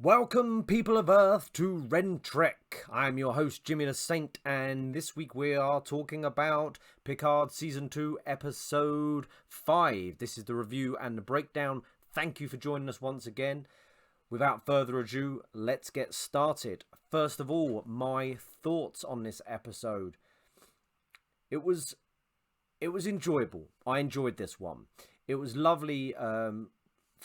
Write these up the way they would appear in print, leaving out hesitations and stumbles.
Welcome, people of Earth, to Ren Trek. I'm your host, Jimmy the Saint, and this week we are talking about Picard Season 2, Episode 5. This is the review and the breakdown. Thank you for joining us once again. Without further ado, let's get started. First of all, my thoughts on this episode. It was enjoyable. I enjoyed this one. It was lovely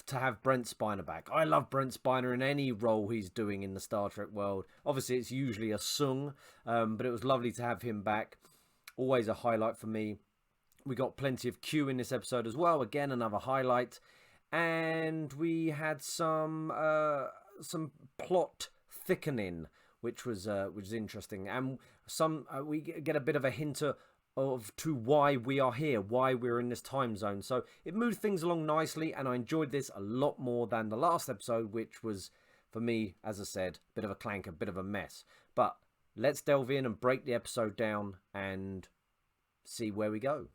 to have Brent Spiner back. I love Brent Spiner in any role he's doing in the Star Trek world. Obviously, it's usually a Sung, but it was lovely to have him back. Always a highlight for me. We got plenty of Q in this episode as well. Again, another highlight. And we had some plot thickening, which was interesting. And we get a bit of a hint to why we are here, why we're in this time zone. So it moved things along nicely, and I enjoyed this a lot more than the last episode, which was, for me, as I said, a bit of a clank, a bit of a mess. But let's delve in and break the episode down and see where we go.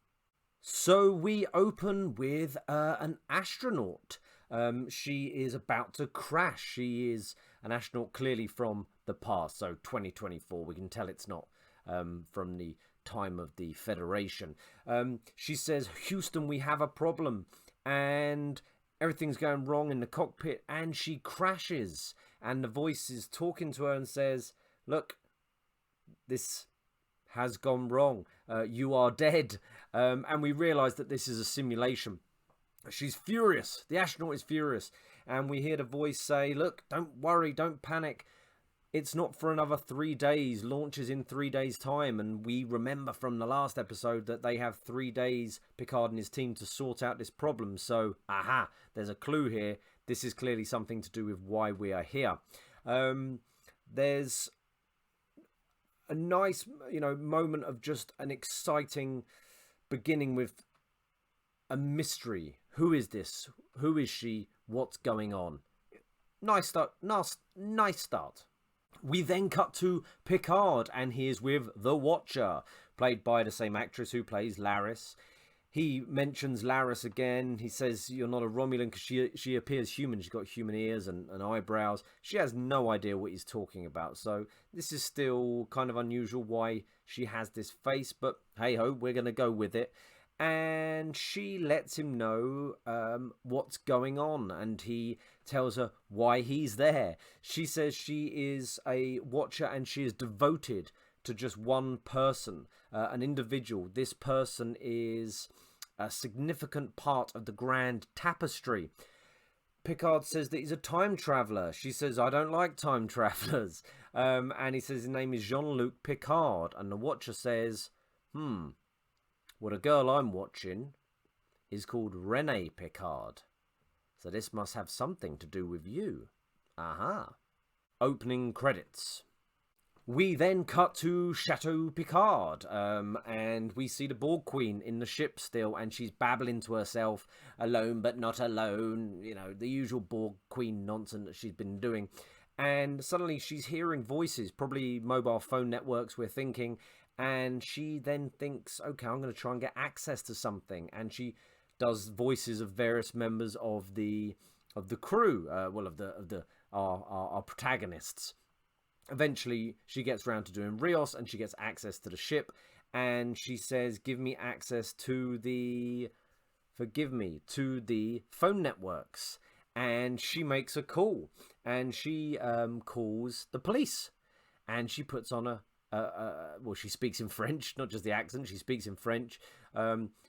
So we open with an astronaut. She is about to crash. She is an astronaut clearly from the past, so 2024. We can tell it's not from the time of the Federation. She says, Houston, we have a problem, and everything's going wrong in the cockpit, and she crashes, and the voice is talking to her and says, look, this has gone wrong. You are dead. And we realize that this is a simulation. She's furious. The astronaut is furious. And we hear the voice say, look, don't worry, don't panic. It's not for another 3 days. Launches in 3 days' time. And we remember from the last episode that they have 3 days, Picard and his team, to sort out this problem. So, aha, there's a clue here. This is clearly something to do with why we are here. There's a nice, moment of just an exciting beginning with a mystery. Who is this? Who is she? What's going on? Nice start. Nice start. We then cut to Picard, and he is with the Watcher, played by the same actress who plays Laris. He mentions Laris again. He says, you're not a Romulan, because she appears human. She's got human ears and eyebrows. She has no idea what he's talking about. So this is still kind of unusual why she has this face. But hey-ho, we're going to go with it. And she lets him know what's going on. And he tells her why he's there. She says she is a Watcher and she is devoted to just one person, an individual. This person is a significant part of the grand tapestry. Picard says that he's a time traveler. She says, I don't like time travelers. And he says his name is Jean-Luc Picard. And the Watcher says, well, the girl I'm watching is called Renee Picard. So this must have something to do with you. Aha. Opening credits. We then cut to Chateau Picard, and we see the Borg Queen in the ship still, and she's babbling to herself, alone but not alone, the usual Borg Queen nonsense that she's been doing. And suddenly she's hearing voices, probably mobile phone networks, we're thinking, and she then thinks, okay, I'm going to try and get access to something, and she does voices of various members of the crew, our protagonists. Eventually, she gets around to doing Rios, and she gets access to the ship, and she says, give me access to the phone networks. And she makes a call, and she calls the police, and she puts on she speaks in French, not just the accent, she speaks in French,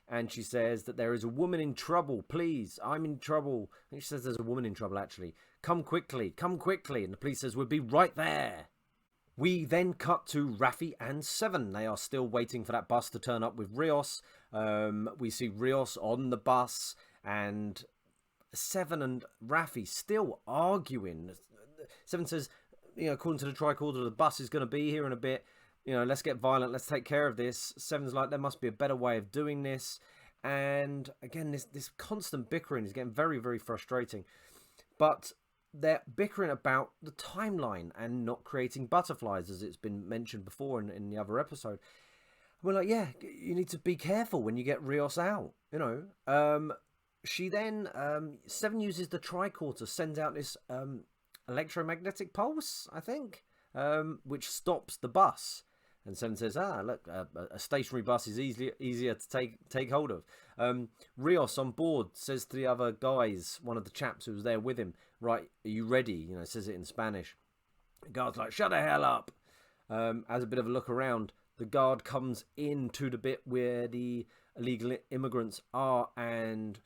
and she says that there is a woman in trouble, please, I'm in trouble. And she says there's a woman in trouble, actually. Come quickly. And the police says, we'll be right there. We then cut to Raffi and Seven. They are still waiting for that bus to turn up with Rios. We see Rios on the bus, and Seven and Raffi still arguing. Seven says, according to the tricorder, the bus is going to be here in a bit. Let's get violent. Let's take care of this. Seven's like, there must be a better way of doing this. And again, this constant bickering is getting very, very frustrating. But they're bickering about the timeline and not creating butterflies, as it's been mentioned before in the other episode. We're like, yeah, you need to be careful when you get Rios out, She then, Seven uses the tricorder, sends out this electromagnetic pulse, I think, which stops the bus. And Seven says, look, a stationary bus is easier to take hold of. Rios on board says to the other guys, one of the chaps who was there with him, right, are you ready? Says it in Spanish. The guard's like, shut the hell up. As a bit of a look around, the guard comes into the bit where the illegal immigrants are, and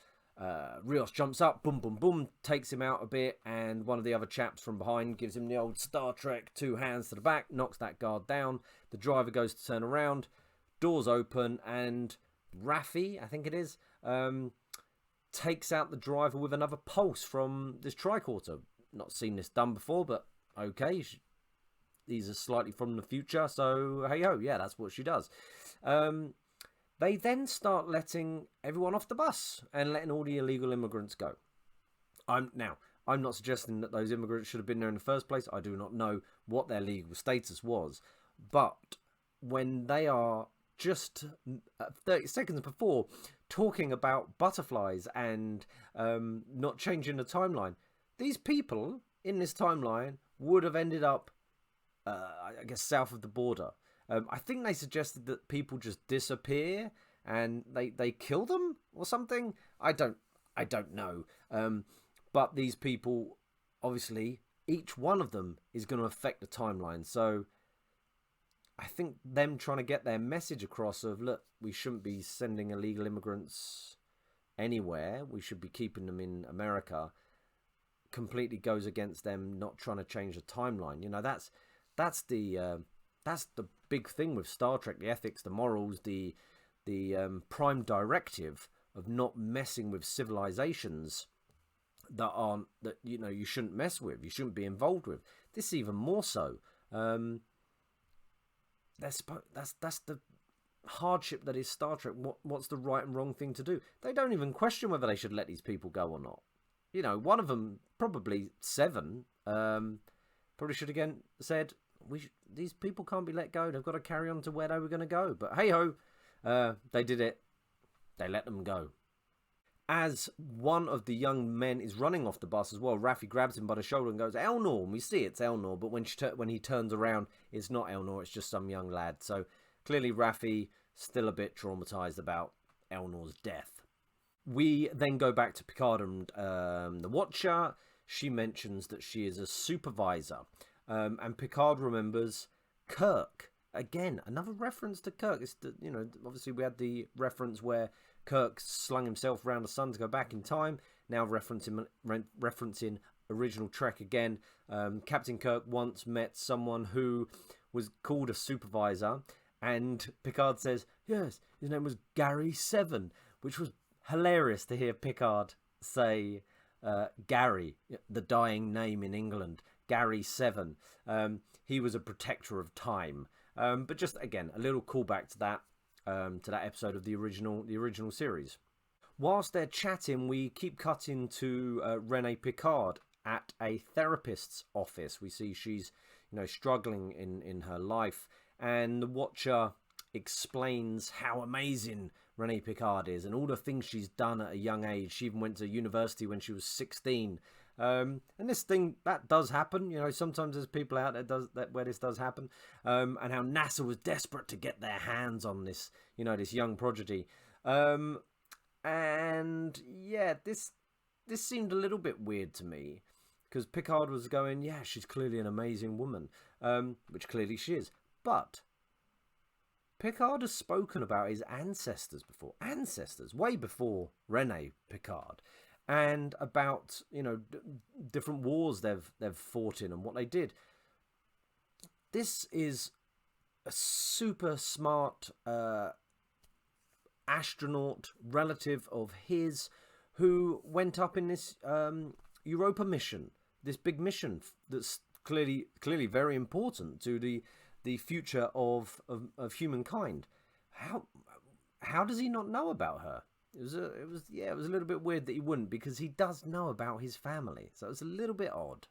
Rios jumps up, boom, boom, boom, takes him out a bit, and one of the other chaps from behind gives him the old Star Trek 2 hands to the back, knocks that guard down. The driver goes to turn around, doors open, and Raffi, I think it is, takes out the driver with another pulse from this tricorder. Not seen this done before, but okay. These are slightly from the future, so hey ho, yeah, that's what she does. They then start letting everyone off the bus and letting all the illegal immigrants go. I'm not suggesting that those immigrants should have been there in the first place. I do not know what their legal status was. But when they are just 30 seconds before talking about butterflies and not changing the timeline, these people in this timeline would have ended up, I guess, south of the border. I think they suggested that people just disappear and they kill them or something. I don't know. But these people, obviously, each one of them is going to affect the timeline. So I think them trying to get their message across of, look, we shouldn't be sending illegal immigrants anywhere. We should be keeping them in America, completely goes against them not trying to change the timeline. That's the big thing with Star Trek: the ethics, the morals, the prime directive of not messing with civilizations that you shouldn't mess with, you shouldn't be involved with. This even more so. That's the hardship that is Star Trek. What's the right and wrong thing to do? They don't even question whether they should let these people go or not. One of them, probably Seven, probably should again said, these people can't be let go. They've got to carry on to where they were going to go. But hey ho, they did it. They let them go. As one of the young men is running off the bus as well, Raffi grabs him by the shoulder and goes, Elnor. And we see it's Elnor, but when he turns around, it's not Elnor. It's just some young lad. So clearly Raffi still a bit traumatized about Elnor's death. We then go back to Picard and the Watcher. She mentions that she is a supervisor. And Picard remembers Kirk. Again, another reference to Kirk. It's obviously we had the reference where Kirk slung himself around the sun to go back in time. Now referencing original Trek again. Captain Kirk once met someone who was called a supervisor, and Picard says, yes, his name was Gary 7, which was hilarious to hear Picard say Gary, the dying name in England. Gary 7. He was a protector of time. But just again, a little callback to that episode of the original series. Whilst they're chatting, we keep cutting to Rene Picard at a therapist's office. We see she's struggling in her life, and the Watcher explains how amazing Rene Picard is and all the things she's done at a young age. She even went to university when she was 16. And this thing that does happen, sometimes there's people out there where this does happen, and how NASA was desperate to get their hands on this, this young prodigy, and yeah, this seemed a little bit weird to me, because Picard was going, yeah, she's clearly an amazing woman, which clearly she is, but Picard has spoken about his ancestors way before Rene Picard. And about different wars they've fought in and what they did. This is a super smart astronaut relative of his who went up in this Europa mission, this big mission that's clearly very important to the future of humankind. How does he not know about her? It was a little bit weird that he wouldn't, because he does know about his family, so it's a little bit odd.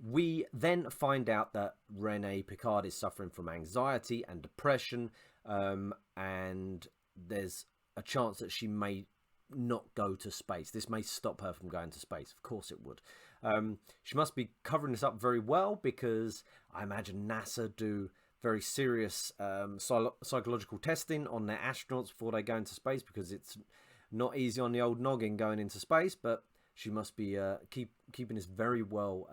We then find out that Rene Picard is suffering from anxiety and depression, and there's a chance that she may not go to space. This may stop her from going to space. Of course it would. She must be covering this up very well, because I imagine NASA do very serious psychological testing on their astronauts before they go into space, because it's not easy on the old noggin going into space. But she must be keeping this very well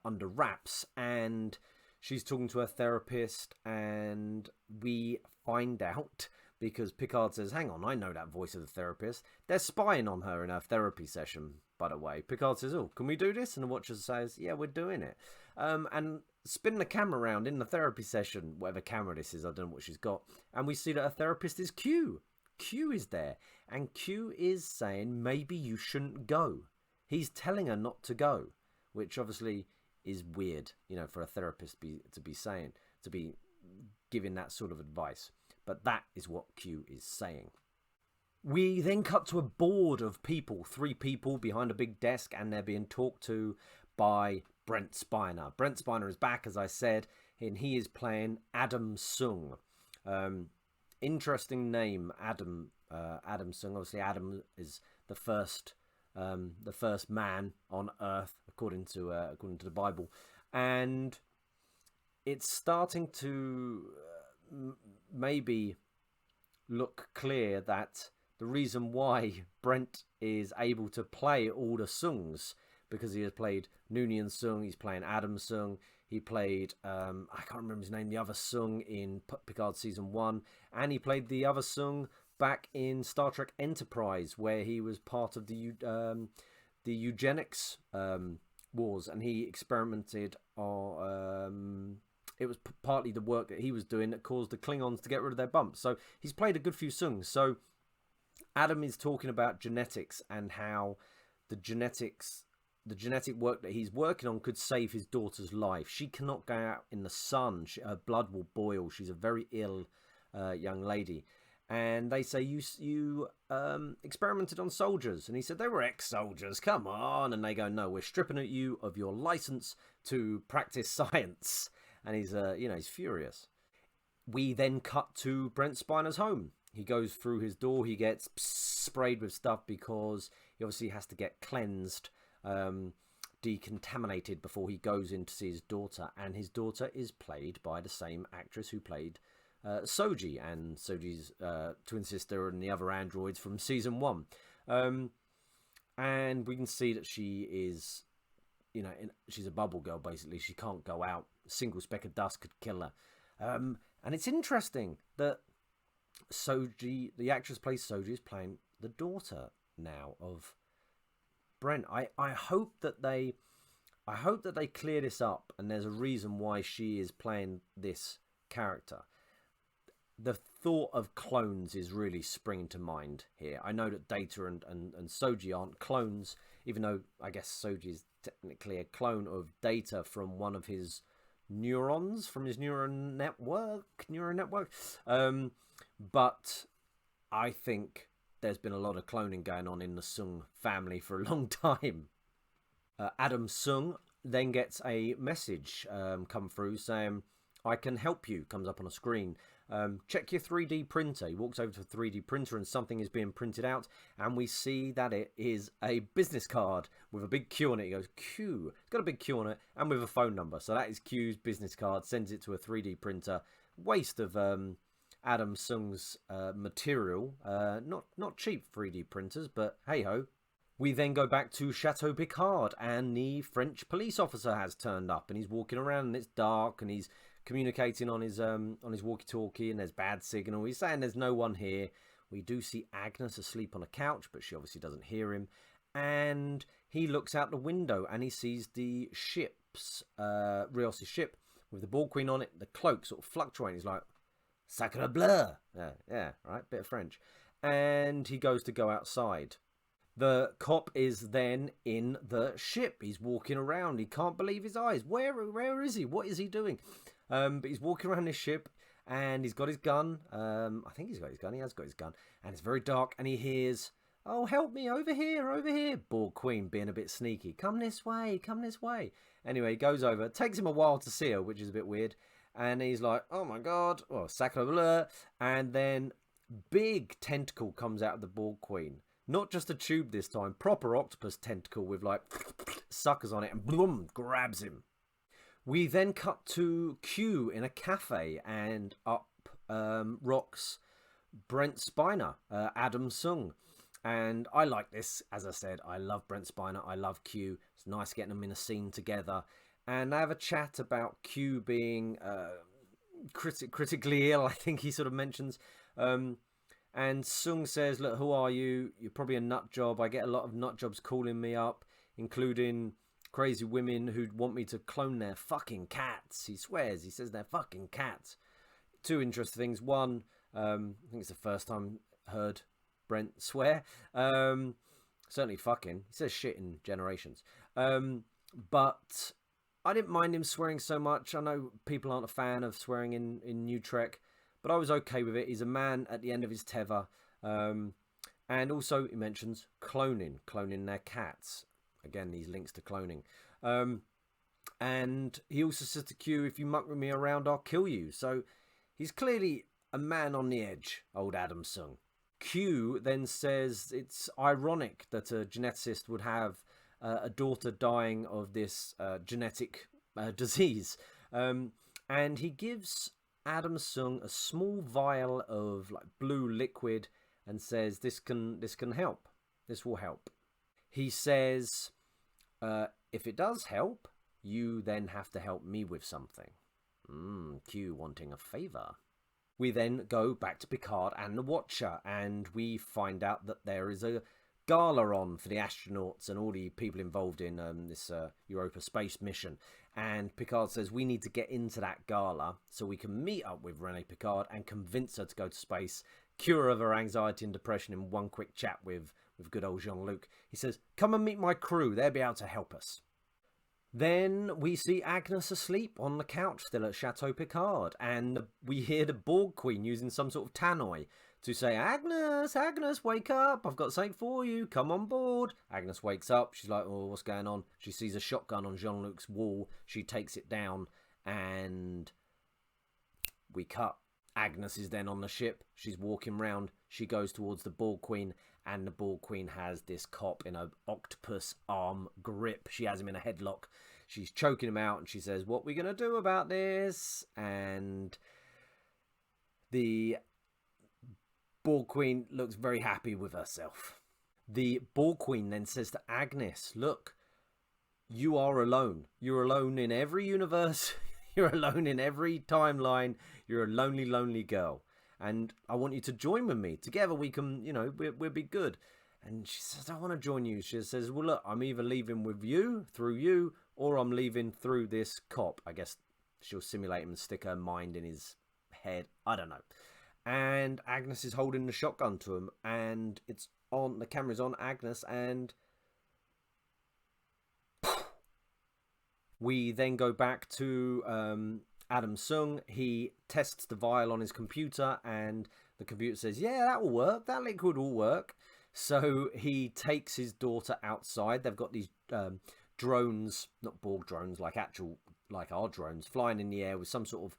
under wraps. And she's talking to her therapist, and we find out, because Picard says, hang on, I know that voice of the therapist. They're spying on her in her therapy session, by the way. Picard says, oh, can we do this? And the Watcher says, yeah, we're doing it. And spinning the camera around in the therapy session, whatever camera this is, I don't know what she's got. And we see that her therapist is Q. Q is there. And Q is saying, maybe you shouldn't go. He's telling her not to go, which obviously is weird, you know, for a therapist to be giving that sort of advice. But that is what Q is saying. We then cut to a board of people, 3 people behind a big desk, and they're being talked to by Brent Spiner. Brent Spiner is back, as I said, and he is playing Adam Sung. Interesting name, Adam Sung. Obviously, Adam is the first man on Earth, according to the Bible, and it's starting to maybe look clear that the reason why Brent is able to play all the Sungs, because he has played Noonien Sung, he's playing Adam Sung, he played I can't remember his name, the other Sung in Picard season 1, and he played the other Sung back in Star Trek Enterprise, where he was part of the eugenics wars, and he experimented on it was partly the work that he was doing that caused the Klingons to get rid of their bumps. So he's played a good few Sungs. So Adam is talking about genetics, and how the genetic work that he's working on could save his daughter's life. She cannot go out in the sun. Her blood will boil. She's a very ill young lady. And they say, you experimented on soldiers. And he said, they were ex-soldiers, come on. And they go, no, we're stripping you of your license to practice science. And he's, he's furious. We then cut to Brent Spiner's home. He goes through his door. He gets sprayed with stuff, because he obviously has to get cleansed, decontaminated, before he goes in to see his daughter. And his daughter is played by the same actress who played Soji, and Soji's twin sister, and the other androids from season 1. And we can see that she is, she's a bubble girl, basically. She can't go out. A single speck of dust could kill her. And it's interesting that Soji, the actress plays Soji, is playing the daughter now of Brent. I hope that they clear this up, and there's a reason why she is playing this character. The thought of clones is really springing to mind here. I know that Data and Soji aren't clones, even though I guess Soji is technically a clone of Data from one of his neurons, from his neural network. But I think there's been a lot of cloning going on in the Sung family for a long time. Adam Sung then gets a message come through saying, I can help you, comes up on a screen. Check your 3D printer. He walks over to a 3D printer, and something is being printed out, and we see that it is a business card with a big Q on it. He goes, Q. It's got a big Q on it, and with a phone number. So that is Q's business card. Sends it to a 3D printer. Waste of Adam Sung's material. Not cheap 3D printers, but hey ho. We then go back to Chateau Picard, and the French police officer has turned up, and he's walking around, and it's dark, and he's communicating on his walkie-talkie, and there's bad signal. He's saying there's no one here. We do see Agnes asleep on a couch, but she obviously doesn't hear him. And he looks out the window, and he sees the ship's Rios' ship with the Borg Queen on it, the cloak sort of fluctuating. He's like, Sacre bleu. Yeah, right, bit of French. And he goes to go outside. The cop is then in the ship. He's walking around. He can't believe his eyes. Where is he? What is he doing? But he's walking around this ship, and he's got his gun. I think he's got his gun. He has got his gun. And it's very dark, and he hears, oh, help me, over here. Borg Queen being a bit sneaky. Come this way. Anyway, he goes over. It takes him a while to see her, which is a bit weird. And he's like, oh my God, sacre bleu. And then big tentacle comes out of the Borg Queen. Not just a tube this time, proper octopus tentacle with like suckers on it, and boom, grabs him. We then cut to Q in a cafe, and up rocks Brent Spiner, Adam Sung. And I like this, as I said, I love Brent Spiner, I love Q. It's nice getting them in a scene together. And they have a chat about Q being critically ill, I think he sort of mentions. And Sung says, look, who are you? You're probably a nut job. I get a lot of nut jobs calling me up, including crazy women who'd want me to clone their fucking cats. He swears, he says they're fucking cats. Two interesting things. One, I think it's the first time I heard Brent swear. Certainly fucking. He says shit in Generations. But I didn't mind him swearing so much. I know people aren't a fan of swearing in New Trek, but I was okay with it. He's a man at the end of his tether. And also he mentions cloning their cats. Again, these links to cloning. And he also says to Q, if you muck with me around, I'll kill you. So he's clearly a man on the edge, old Adam Sung. Q then says it's ironic that a geneticist would have a daughter dying of this genetic disease. And he gives Adam Sung a small vial of like blue liquid and says this can help. This will help. He says if it does help, you then have to help me with something. Q wanting a favor. We then go back to Picard and the Watcher, and we find out that there is a gala on for the astronauts and all the people involved in this Europa space mission. And Picard says we need to get into that gala so we can meet up with Rene Picard and convince her to go to space, cure her of her anxiety and depression in one quick chat with good old Jean-Luc. He says, come and meet my crew, they'll be able to help us. Then we see Agnes asleep on the couch still at Chateau Picard, and we hear the Borg Queen using some sort of tannoy to say, Agnes, Agnes, wake up, I've got something for you, come on board. Agnes wakes up, she's like, oh, what's going on? She sees a shotgun on Jean-Luc's wall, she takes it down, and we cut. Agnes is then on the ship, she's walking round, she goes towards the Borg Queen, and the Borg Queen has this cop in an octopus arm grip. She has him in a headlock. She's choking him out, and she says, what are we going to do about this? And the Borg Queen looks very happy with herself. The Borg Queen then says to Agnes, look, you are alone. You're alone in every universe. You're alone in every timeline. You're a lonely, lonely girl. And I want you to join with me. Together we can, you know, we'll be good. And she says, I want to join you. She says, well, look, I'm either leaving with you, through you, or I'm leaving through this cop. I guess she'll simulate him and stick her mind in his head. I don't know. And Agnes is holding the shotgun to him. And it's on, the camera's on Agnes. And we then go back to Adam Sung. He tests the vial on his computer, and the computer says, yeah, that will work, that liquid will work. So he takes his daughter outside. They've got these drones, not Borg drones, like our drones, flying in the air with some sort of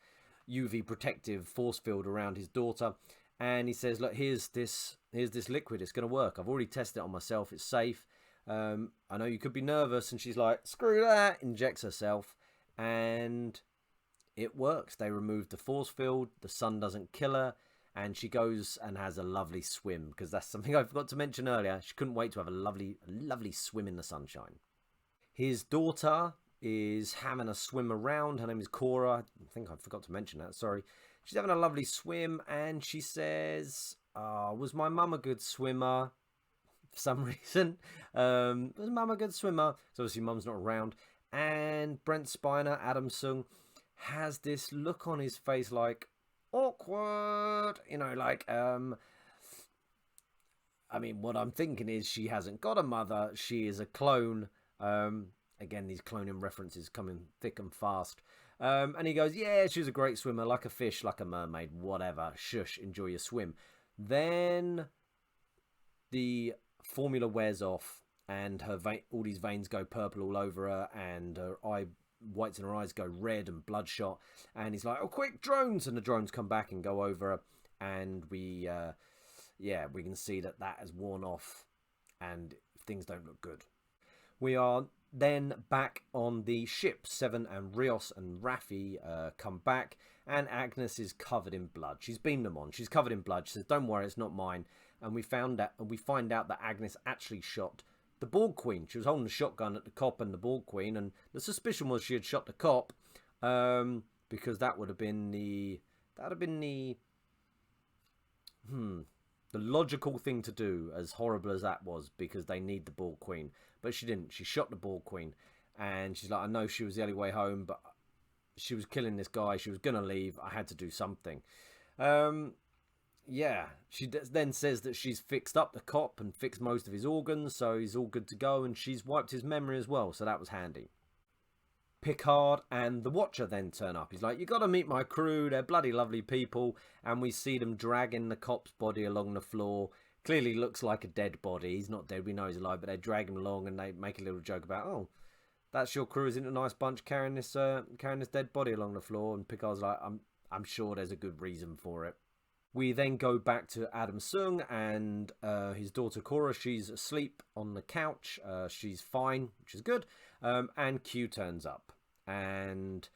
UV protective force field around his daughter. And he says, look, here's this liquid, it's going to work, I've already tested it on myself, it's safe. I know you could be nervous. And she's like, screw that, injects herself, and it works. They remove the force field, the sun doesn't kill her, and she goes and has a lovely swim, because that's something I forgot to mention earlier. She couldn't wait to have a lovely swim in the sunshine. His daughter is having a swim around. Her name is Cora. I think I forgot to mention that, sorry. She's having a lovely swim, and she says, was my mum a good swimmer? For some reason. Was mum a good swimmer? So obviously mum's not around. And Brent Spiner, Adam Sung, has this look on his face like, awkward, you know, like, I mean, what I'm thinking is she hasn't got a mother, she is a clone. Again, these cloning references coming thick and fast. And he goes, yeah, she's a great swimmer, like a fish, like a mermaid, whatever, shush, enjoy your swim. Then the formula wears off, and her all these veins go purple all over her, and her whites in her eyes go red and bloodshot. And he's like, oh, quick, drones! And the drones come back and go over her, and we can see that has worn off and things don't look good. We are then back on the ship. Seven and Rios and Raffi come back, and Agnes is covered in blood. She's beamed them on. She's covered in blood. She says, "Don't worry, it's not mine." And we find out that Agnes actually shot the Borg Queen. She was holding a shotgun at the cop and the Borg Queen, and the suspicion was she had shot the cop, because that would have been the logical thing to do, as horrible as that was, because they need the Borg Queen. But she didn't. She shot the Borg Queen, and she's like, "I know she was the only way home, but she was killing this guy. She was gonna leave. I had to do something." Yeah, she then says that she's fixed up the cop and fixed most of his organs, so he's all good to go, and she's wiped his memory as well, so that was handy. Picard and the Watcher then turn up. He's like, "You got to meet my crew. They're bloody lovely people." And we see them dragging the cop's body along the floor. Clearly looks like a dead body. He's not dead. We know he's alive, but they drag him along, and they make a little joke about, "Oh, that's your crew, isn't it? A nice bunch carrying this dead body along the floor." And Picard's like, I'm sure there's a good reason for it." We then go back to Adam Sung and his daughter Cora. She's asleep on the couch. She's fine, which is good. And Q turns up. And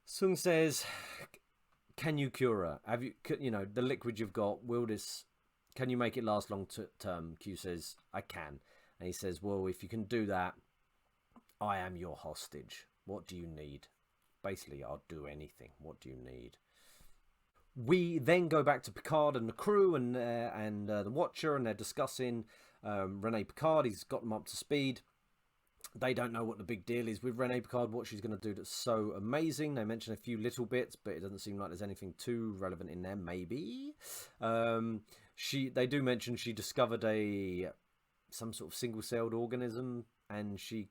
Sung says, "Can you cure her? Have you, the liquid you've got, can you make it last long term?" Q says, "I can." And he says, "Well, if you can do that, I am your hostage. What do you need?" Basically, I'll do anything. What do you need? We then go back to Picard and the crew and the Watcher, and they're discussing Rene Picard. He's got them up to speed. They don't know what the big deal is with Rene Picard, what she's going to do that's so amazing. They mention a few little bits, but it doesn't seem like there's anything too relevant in there, maybe. They do mention she discovered some sort of single-celled organism, and she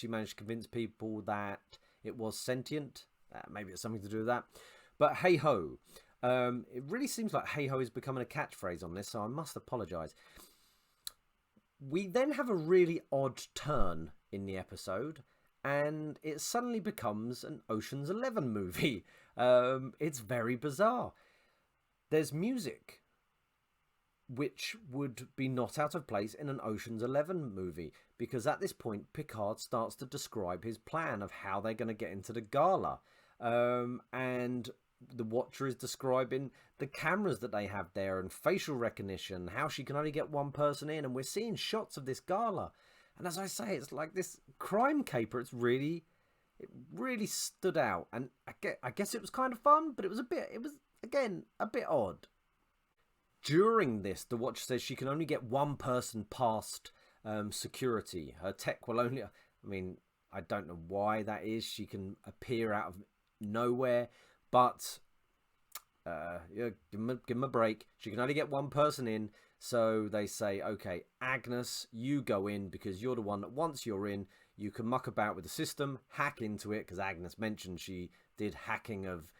managed to convince people that it was sentient. Maybe it's something to do with that. But hey-ho. It really seems like hey-ho is becoming a catchphrase on this, so I must apologise. We then have a really odd turn in the episode, and it suddenly becomes an Ocean's 11 movie. It's very bizarre. There's music, which would be not out of place in an Ocean's 11 movie, because at this point, Picard starts to describe his plan of how they're going to get into the gala. And the Watcher is describing the cameras that they have there and facial recognition, how she can only get one person in, and we're seeing shots of this gala. And as I say, it's like this crime caper. It really stood out, and I guess it was kind of fun, but it was again a bit odd. During this, the Watcher says she can only get one person past security. Her tech will only, I don't know why that is. She can appear out of nowhere, but give him a break. She can only get one person in, so they say, "Okay, Agnes, you go in, because you're the one that once you're in, you can muck about with the system, hack into it," because Agnes mentioned she did hacking of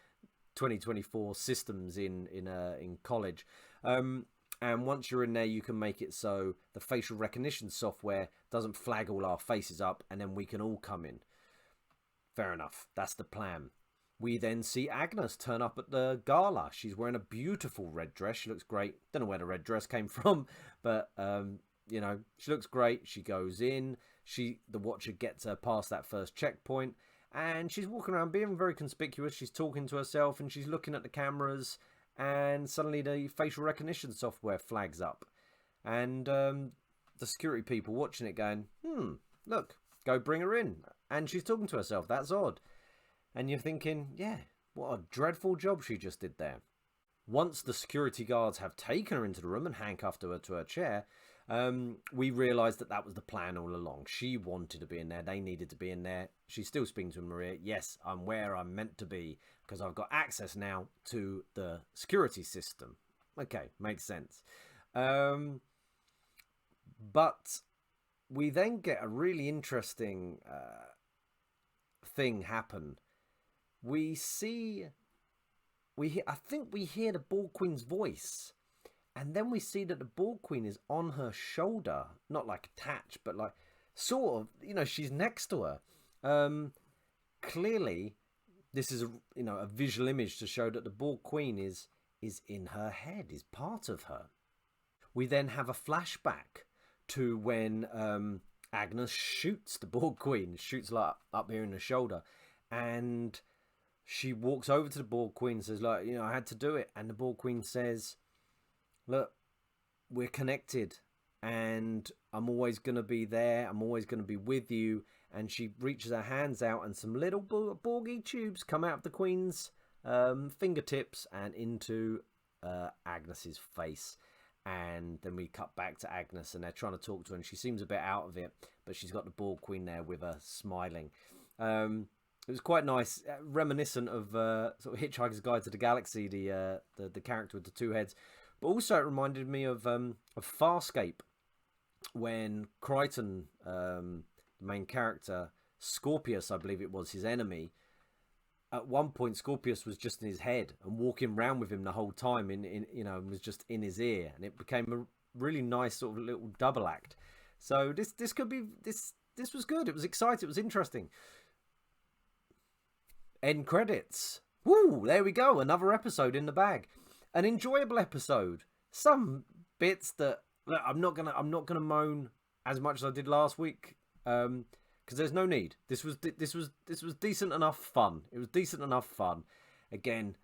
2024 systems in college. And once you're in there, you can make it so the facial recognition software doesn't flag all our faces up, and then we can all come in. Fair enough. That's the plan. We then see Agnes turn up at the gala. She's wearing a beautiful red dress. She looks great. Don't know where the red dress came from, but she looks great. She goes in. The Watcher gets her past that first checkpoint, and she's walking around being very conspicuous. She's talking to herself, and she's looking at the cameras, and suddenly the facial recognition software flags up, and the security people watching it going, look, go bring her in. And she's talking to herself. That's odd. And you're thinking, yeah, what a dreadful job she just did there. Once the security guards have taken her into the room and handcuffed her to her chair, we realise that was the plan all along. She wanted to be in there. They needed to be in there. She's still speaking to Maria. "Yes, I'm where I'm meant to be, because I've got access now to the security system." Okay, makes sense. But we then get a really interesting thing happen. I think we hear the Borg Queen's voice, and then we see that the Borg Queen is on her shoulder, not like attached, but like sort of, she's next to her. Clearly, this is a visual image to show that the Borg Queen is in her head, is part of her. We then have a flashback to when Agnes shoots the Borg Queen, shoots like up here in the shoulder, and she walks over to the Borg Queen and says, like, I had to do it. And the Borg Queen says, look, we're connected and I'm always going to be there. I'm always going to be with you. And she reaches her hands out and some little Borgy tubes come out of the Queen's fingertips and into Agnes's face. And then we cut back to Agnes and they're trying to talk to her and she seems a bit out of it, but she's got the Borg Queen there with her smiling. It was quite nice, reminiscent of sort of Hitchhiker's Guide to the Galaxy, the character with the two heads. But also it reminded me of Farscape, when Crichton, the main character, Scorpius, I believe it was, his enemy. At one point, Scorpius was just in his head and walking around with him the whole time, and was just in his ear, and it became a really nice sort of little double act. So this could be this was good. It was exciting. It was interesting. End credits. Woo! There we go. Another episode in the bag. An enjoyable episode. Some bits that look, I'm not gonna moan as much as I did last week, because there's no need. This was decent enough fun. It was decent enough fun. Again,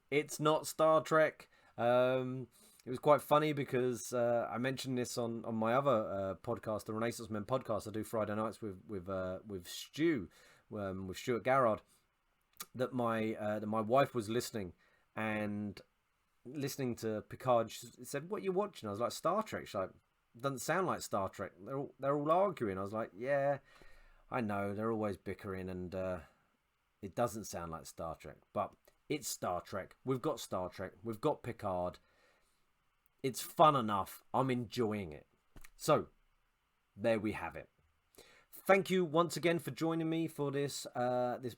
it's not Star Trek. It was quite funny because I mentioned this on my other podcast, the Renaissance Men podcast I do Friday nights with Stu. With Stuart Garrard, that my wife was listening to Picard. She said, "What are you watching?" I was like, "Star Trek." She's like, "Doesn't sound like Star Trek. They're all arguing." I was like, "Yeah, I know. They're always bickering, and it doesn't sound like Star Trek, but it's Star Trek. We've got Star Trek. We've got Picard. It's fun enough. I'm enjoying it." So there we have it. Thank you once again for joining me for this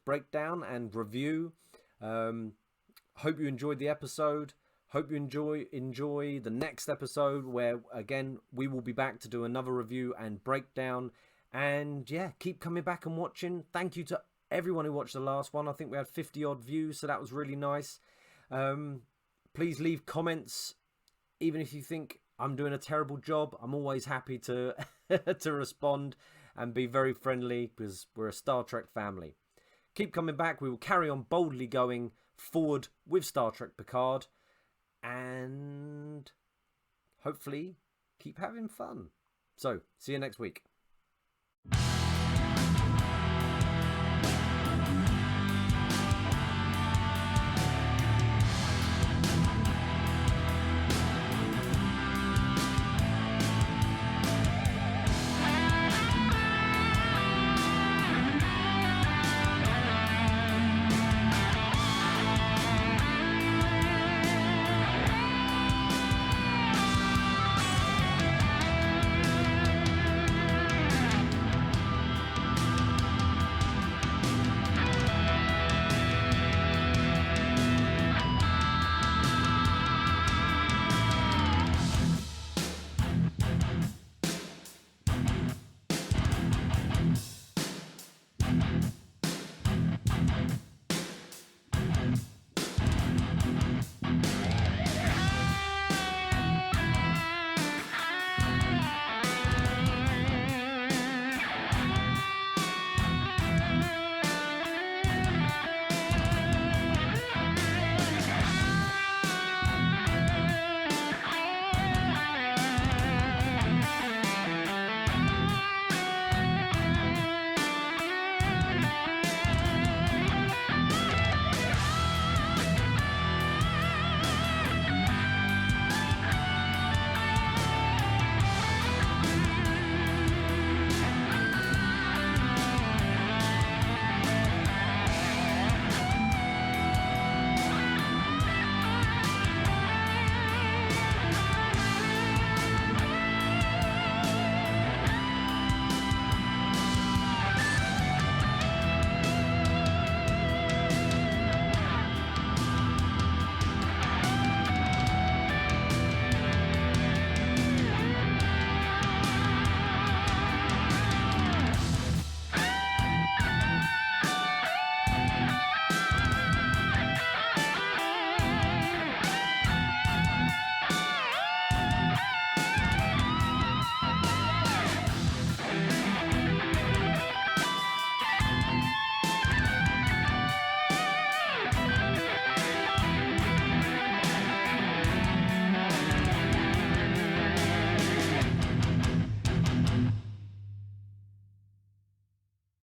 breakdown and review. Hope you enjoyed the episode. Hope you enjoy the next episode, where again we will be back to do another review and breakdown. And yeah, keep coming back and watching. Thank you to everyone who watched the last one. I think we had 50 odd views, so that was really nice. Please leave comments, even if you think I'm doing a terrible job. I'm always happy to to respond and be very friendly, because we're a Star Trek family. Keep coming back. We will carry on boldly going forward with Star Trek Picard, and hopefully keep having fun. So, see you next week.